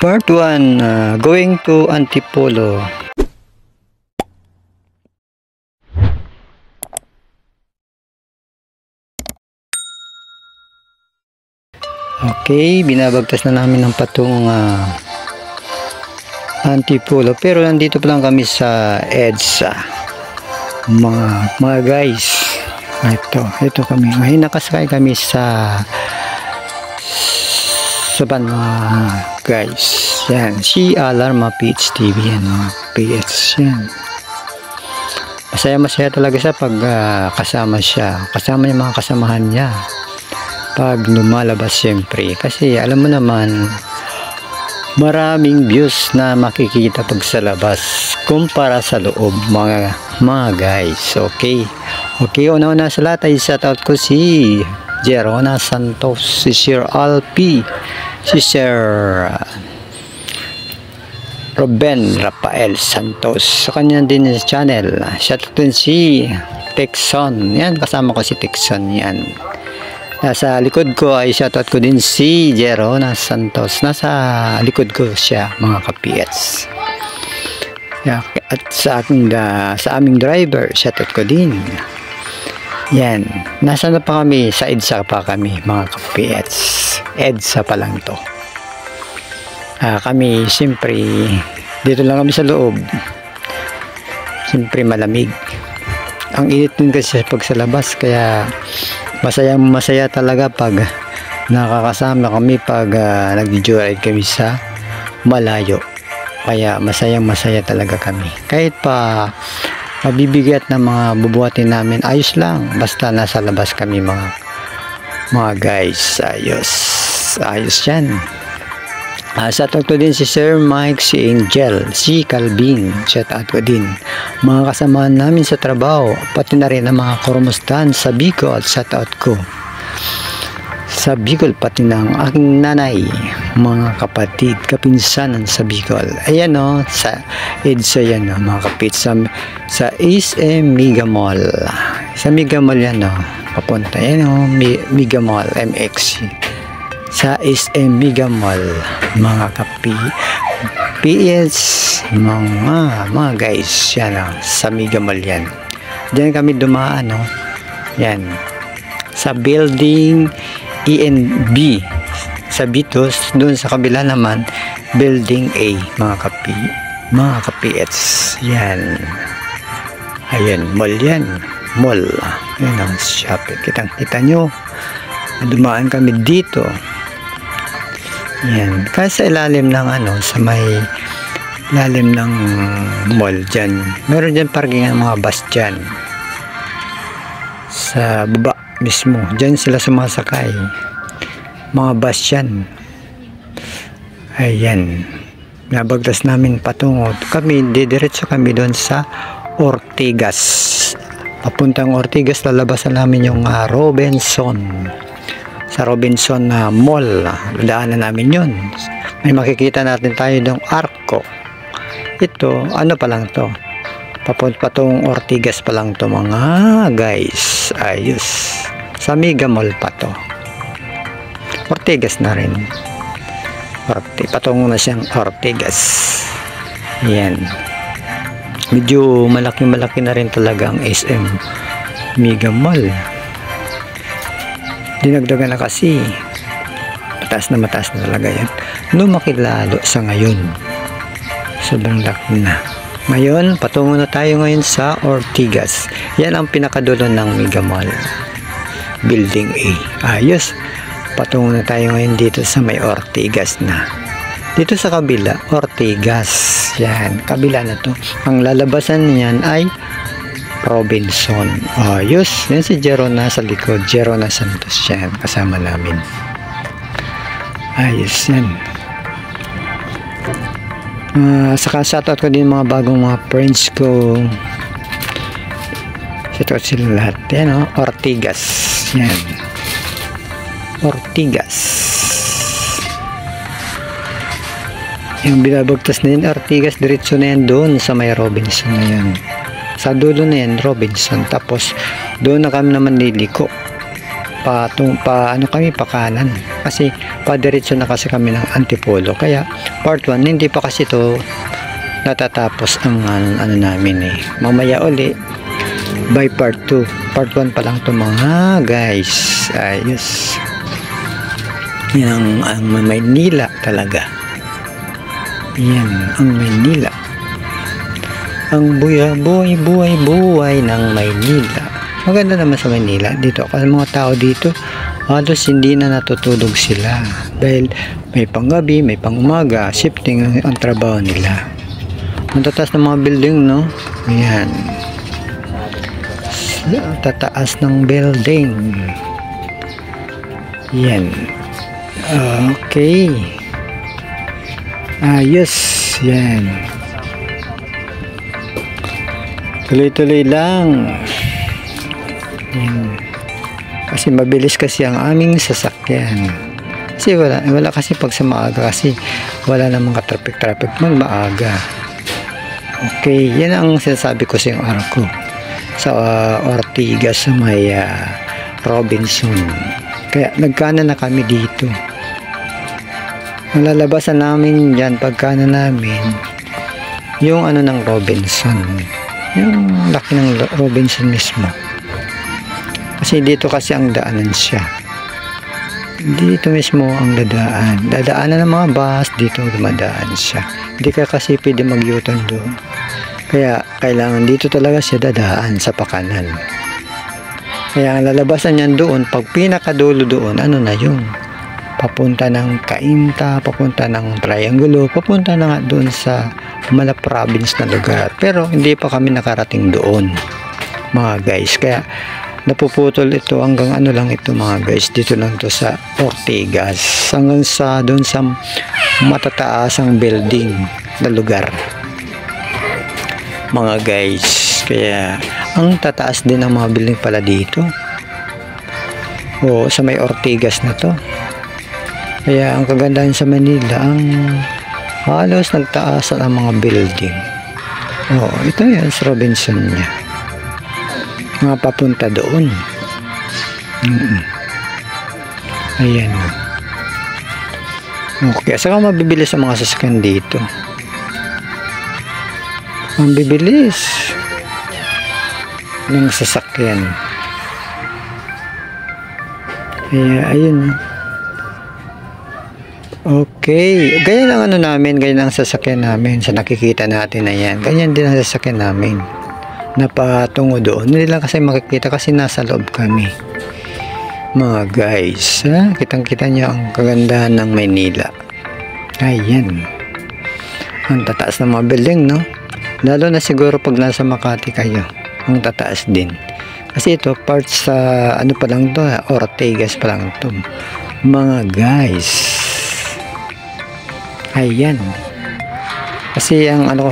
Part 1, going to Antipolo. Okay, binabagtas na namin ng patungong Antipolo, pero nandito pa lang kami sa EDSA. Mga guys, ito kami, may nakasakay kami sa van, mga guys. Yan, si Alarma PHTV, yan mga PS, yan. Masaya talaga siya pag kasama yung mga kasamahan niya pag lumalabas, siyempre, kasi alam mo naman maraming views na makikita pag sa labas kumpara sa loob, mga guys. Okay, una sa lahat ay shoutout ko si Jerona Santos, si Sir Alpi, si Sir Ruben Rafael Santos, sa kanya din sa channel. Shoutout din si Texon, yan, kasama ko si Texon, yan. Nasa likod ko ay shoutout ko din si Jerona Santos, nasa likod ko siya, mga ka-PX. At sa aming driver, shoutout ko din. Yan, nasa na pa kami, sa EDSA pa kami, mga ka-PX. EDSA pa lang to. Kami, siyempre, dito lang kami sa loob. Siyempre, malamig. Ang init din kasi pag sa labas, kaya masaya talaga pag nakakasama kami, pag nag-joyride kami sa malayo. Kaya masaya talaga kami. Kahit pa mabibigat na mga bubuhatin namin, ayos lang. Basta nasa labas kami, mga guys. Ayos yan. Shoutout ko din si Sir Mike, si Angel, si Calvin. Shoutout ko din mga kasamahan namin sa trabaho, pati na rin ang mga kurmustan sa Bicol. Shoutout ko sa Bicol, pati ng aking nanay, mga kapatid, kapinsanan sa Bicol. Ayan o, sa EDSA yan o, mga kapit, sa SM Mega Mall. Sa Mega Mall yan o, papunta yan o, Mega Mall MX. Sa SM Mega Mall, mga PS, mga guys, yan o, sa Mega Mall yan. Diyan kami dumaan o, yan, sa building ENB sa Bitos. Doon sa kabila naman, building A, mga ka-PS. Yan, ayan, mall yan, mall. Yan ang shopping, kita nyo, dumaan kami dito. Yan, kasi sa ilalim ng sa may ilalim ng mall dyan, meron dyan parking ng mga bus dyan sa baba mismo, dyan sila sumasakay, mga bus yan. Ayan, nabagtas namin patungo kami, didiretso kami doon sa Ortigas. Papuntang Ortigas, lalabasan namin yung Robinson, sa Robinson Mall, daanan namin yun. May makikita natin tayo ng Arco. Ito, pa lang to, patong Ortigas pa lang to, mga guys. Ayos, sa Mega Mall pa to, Ortigas na rin, patungo na siyang Ortigas. Yan, medyo malaki na rin talaga ang SM Mega Mall. Dinagdagan na kasi, mataas na talaga yan. Lumaki lalo sa ngayon, sobrang laki na. Ngayon, patungo na tayo ngayon sa Ortigas. Yan ang pinakadulo ng Mega Mall, building A. Ayos, patungo na tayo ngayon dito sa may Ortigas na. Dito sa kabila, Ortigas. Yan, kabila na to. Ang lalabasan niyan ay Robinson. Ayos, yan si Jerona sa likod, Jerona Santos yan, kasama namin. Ayos yan. Saka shoutout ko din mga bagong mga friends ko. Shoutout sila lahat. Yan o, Ortigas. Yan, Ortigas. Yung binabagtas na yun, Ortigas, diretso na yan doon sa may Robinson na yan. Sa dulo na yan, Robinson. Tapos doon na kami naman liliko. ano kami, pa kanan. Kasi padiretso na kasi kami ng Antipolo. Kaya part 1, hindi pa kasi to natatapos ang ano namin eh. Mamaya uli by part 2. Part 1 pa lang to mga guys. Ayos. Yan ang Maynila talaga. Yan ang Maynila. Ang buhay ng Maynila. Maganda naman sa Maynila. Dito kasi mga tao dito, halos hindi na natutulog sila. Dahil may panggabi, may pangumaga, shifting ang trabaho nila. Ang tataas ng mga building, no? Ayan. Tataas ng building. Yan. Okay. Ayos. Yan. Tuloy-tuloy lang. Yan. Kasi mabilis kasi ang aming sasakyan. Kasi wala kasi pag sa maaga kasi wala namang ka-traffic man maaga. Okay, yan ang sinasabi ko sa yung araw ko. Sa Ortigas sa may Robinson. Kaya nagkana na kami dito. Malalabasan namin yan pagkana namin yung ano ng Robinson. Yung laki ng Robinson mismo. Kasi dito kasi ang daanan siya. Dito mismo ang dadaanan ng mga bus, dito dumadaan siya. Hindi ka kasi pwede mag-U-turn doon. Kaya kailangan dito talaga siya dadaan sa pakanan. Kaya ang lalabasan niyan doon, pag pinakadulo doon, ano na yun? Papunta ng Cainta, papunta ng Triangulo, papunta na nga doon sa Mala province na lugar. Pero hindi pa kami nakarating doon, mga guys. Kaya napuputol ito hanggang ano lang ito mga guys, dito lang to sa Ortigas hanggang sa doon sa matataasang building na lugar mga guys. Kaya ang tataas din ng mga building pala dito sa may Ortigas na to. Kaya ang kagandahan sa Manila, ang halos nagtaas ang mga building. Ito yan sa Robinson niya, mga papunta doon. Ayan. Okay, saka mabibili sa mga sasakyan dito. Ang bibilis ng sasakyan. Kaya ayun. Okay, ganyan ang ano namin, ganyan ang sasakyan namin sa nakikita natin na yan. Ganyan din ang sasakyan namin. Napatungo doon. Hindi lang kasi makikita kasi nasa loob kami. Mga guys, kitang-kita niyo ang kagandahan ng Maynila. Ayan. Ang tataas ng mga building, no? Lalo na siguro pag nasa Makati kayo. Ang tataas din. Kasi ito, parts sa ano pa lang to, Ortigas pa lang to. Mga guys. Ayan. Kasi ang ano,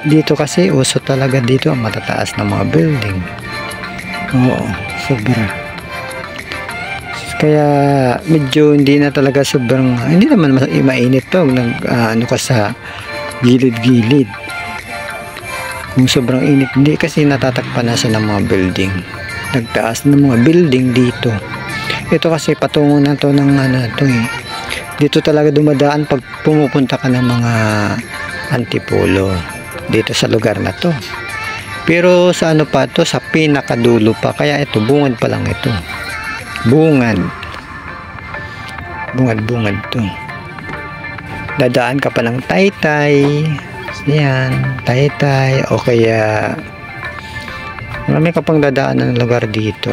dito kasi uso talaga dito ang matataas ng mga building. Oo, sobra. Kaya medyo hindi na talaga sobrang, hindi naman mainit to ano ka sa gilid-gilid. Kung sobrang init, hindi kasi natatakpan na siya ng mga building. Nagtaas ng mga building dito. Ito kasi patungo na to ng ano to eh. Dito talaga dumadaan pag pumupunta ka ng mga Antipolo dito sa lugar na to. Pero sa ano pa to, sa pinakadulo pa. Kaya ito, bungad pa lang ito. Bungad to. Dadaan ka pa ng Taytay. Yan, Taytay. O kaya marami ka pang dadaan ng lugar dito.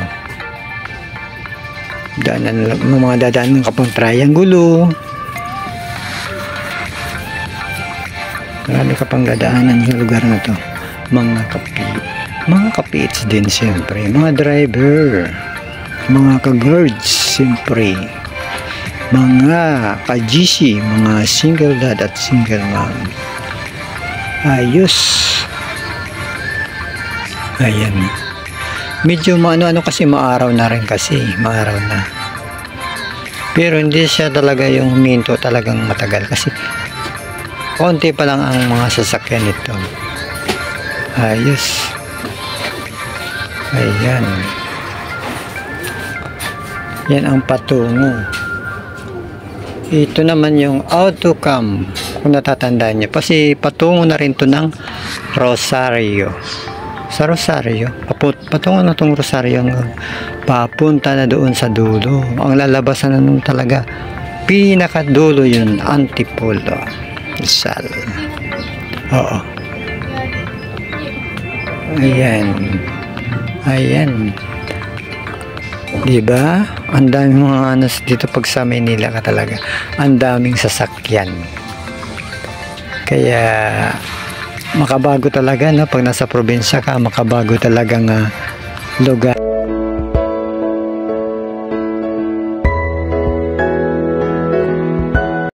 Mga dadaan ka pang Triangulo. Marami ka pang dadaanan sa lugar na to. Mga kapiits din siyempre. Mga driver, mga ka-guards siyempre, mga ka-GC, mga single dad at single mom. Ayos. Ayan. Medyo ano kasi maaraw na rin kasi. Maaraw na. Pero hindi siya talaga yung huminto talagang matagal kasi konti pa lang ang mga sasakyan nito. Ayos. Ayan. Yan ang patungo. Ito naman yung autocam. Kung natatandaan nyo. Kasi patungo na rin to ng Rosario. Sa Rosario. Patungo na tong Rosario. Papunta na doon sa dulo. Ang lalabasan na nun talaga. Pinakadulo yun. Antipolo. Rizal. Oo. Ayan. Ayan. Diba? Ang daming mga anas dito pag sa Manila ka talaga. Ang daming sasakyan. Kaya makabago talaga, no? Pag nasa probinsya ka, makabago talagang lugar.